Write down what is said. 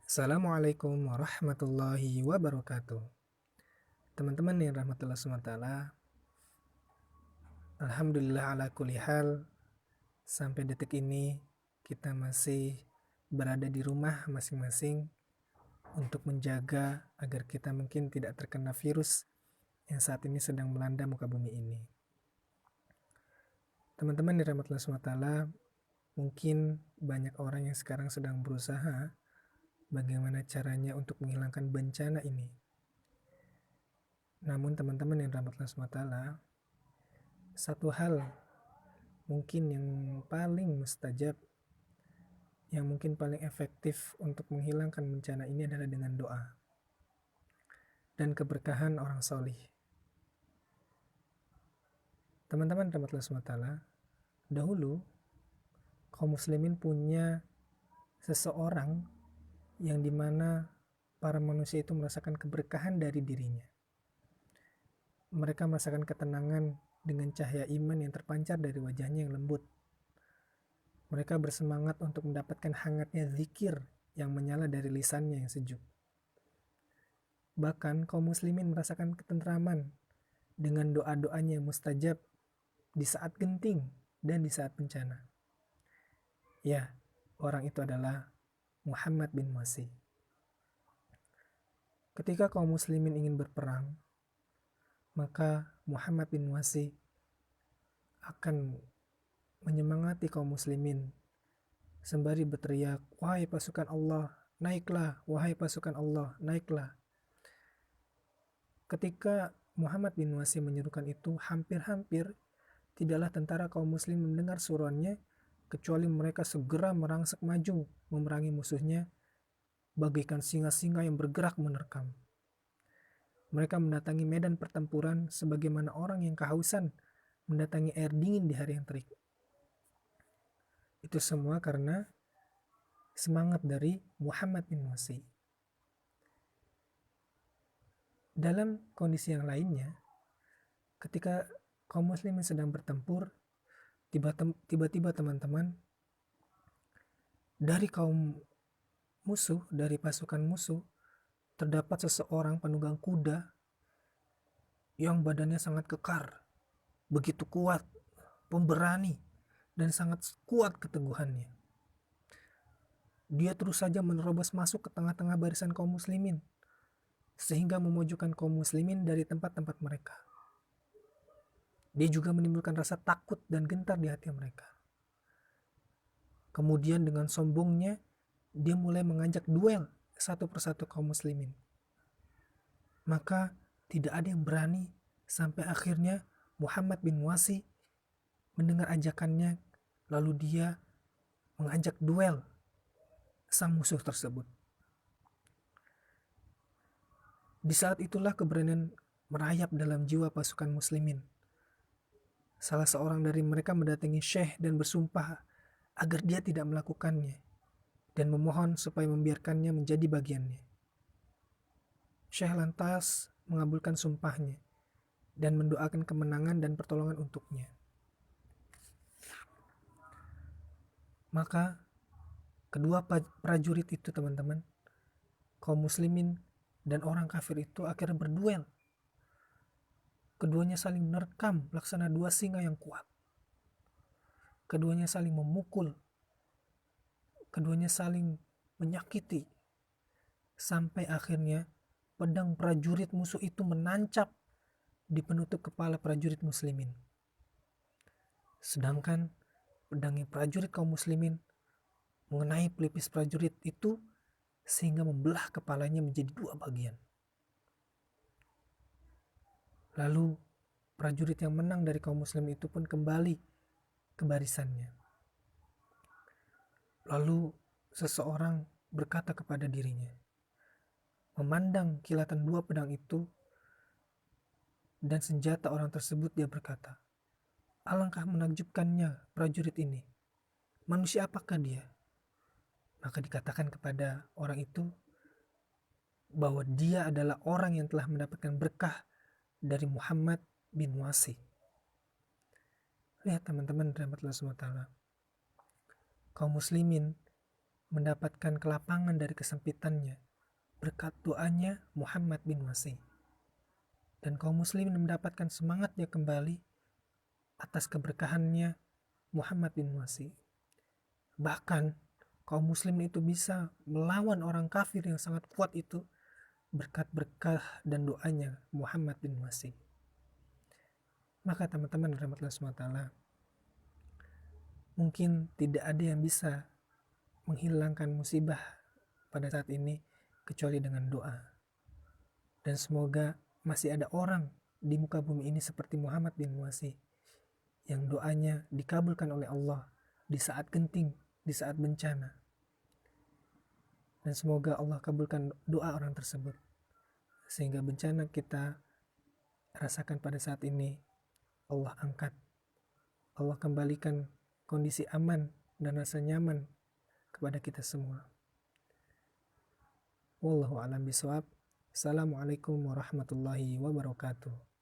Assalamualaikum warahmatullahi wabarakatuh. Teman-teman yang rahmatullah SWT, Alhamdulillah ala kulli hal, sampai detik ini kita masih berada di rumah masing-masing untuk menjaga agar kita mungkin tidak terkena virus yang saat ini sedang melanda muka bumi ini. Teman-teman yang rahmatullah SWT, mungkin banyak orang yang sekarang sedang berusaha bagaimana caranya untuk menghilangkan bencana ini. Namun teman-teman yang rahmatullah SWT, satu hal mungkin yang paling mustajab, yang mungkin paling efektif untuk menghilangkan bencana ini adalah dengan doa dan keberkahan orang solih. Teman-teman rahmatullah SWT, dahulu kaum muslimin punya seseorang yang dimana para manusia itu merasakan keberkahan dari dirinya. Mereka merasakan ketenangan dengan cahaya iman yang terpancar dari wajahnya yang lembut. Mereka bersemangat untuk mendapatkan hangatnya zikir yang menyala dari lisannya yang sejuk. Bahkan kaum muslimin merasakan ketentraman dengan doa-doanya yang mustajab di saat genting dan di saat bencana. Ya, orang itu adalah Muhammad bin Masih. Ketika kaum muslimin ingin berperang, maka Muhammad bin Masih akan menyemangati kaum muslimin sembari berteriak, "Wahai pasukan Allah, naiklah! Wahai pasukan Allah, naiklah!" Ketika Muhammad bin Masih menyerukan itu, hampir-hampir tidaklah tentara kaum muslim mendengar suruhannya, kecuali mereka segera merangsek maju memerangi musuhnya bagaikan singa-singa yang bergerak menerkam. Mereka mendatangi medan pertempuran sebagaimana orang yang kehausan mendatangi air dingin di hari yang terik. Itu semua karena semangat dari Muhammad bin Masih. Dalam kondisi yang lainnya, ketika kaum muslimin sedang bertempur, tiba-tiba teman-teman, dari kaum musuh, dari pasukan musuh, terdapat seseorang penunggang kuda yang badannya sangat kekar, begitu kuat, pemberani, dan sangat kuat keteguhannya. Dia terus saja menerobos masuk ke tengah-tengah barisan kaum muslimin, sehingga memojokkan kaum muslimin dari tempat-tempat mereka. Dia juga menimbulkan rasa takut dan gentar di hati mereka. Kemudian dengan sombongnya, dia mulai mengajak duel satu persatu kaum muslimin. Maka tidak ada yang berani sampai akhirnya Muhammad bin Masih mendengar ajakannya, lalu dia mengajak duel sang musuh tersebut. Di saat itulah keberanian merayap dalam jiwa pasukan muslimin. Salah seorang dari mereka mendatangi Syekh dan bersumpah agar dia tidak melakukannya dan memohon supaya membiarkannya menjadi bagiannya. Syekh lantas mengabulkan sumpahnya dan mendoakan kemenangan dan pertolongan untuknya. Maka kedua prajurit itu, teman-teman, kaum muslimin dan orang kafir itu akhirnya berduel. Keduanya saling menerkam laksana dua singa yang kuat. Keduanya saling memukul. Keduanya saling menyakiti. Sampai akhirnya pedang prajurit musuh itu menancap di penutup kepala prajurit muslimin. Sedangkan pedangnya prajurit kaum muslimin mengenai pelipis prajurit itu sehingga membelah kepalanya menjadi dua bagian. Lalu prajurit yang menang dari kaum muslim itu pun kembali ke barisannya. Lalu seseorang berkata kepada dirinya, memandang kilatan dua pedang itu dan senjata orang tersebut, dia berkata, alangkah menakjubkannya prajurit ini. Manusia apakah dia? Maka dikatakan kepada orang itu bahwa dia adalah orang yang telah mendapatkan berkah dari Muhammad bin Masih. Lihat teman-teman rahmatullah SWT, kaum muslimin mendapatkan kelapangan dari kesempitannya berkat doanya Muhammad bin Wasi. Dan kaum muslimin mendapatkan semangatnya kembali atas keberkahannya Muhammad bin Wasi. Bahkan kaum muslimin itu bisa melawan orang kafir yang sangat kuat itu berkat berkah dan doanya Muhammad bin Wasi. Maka teman-teman rahmatullah SWT, mungkin tidak ada yang bisa menghilangkan musibah pada saat ini kecuali dengan doa. Dan semoga masih ada orang di muka bumi ini seperti Muhammad bin Wasi yang doanya dikabulkan oleh Allah di saat genting, di saat bencana. Dan semoga Allah kabulkan doa orang tersebut, sehingga bencana kita rasakan pada saat ini Allah angkat, Allah kembalikan kondisi aman dan rasa nyaman kepada kita semua. Wallahu a'lam bishawab. Assalamualaikum warahmatullahi wabarakatuh.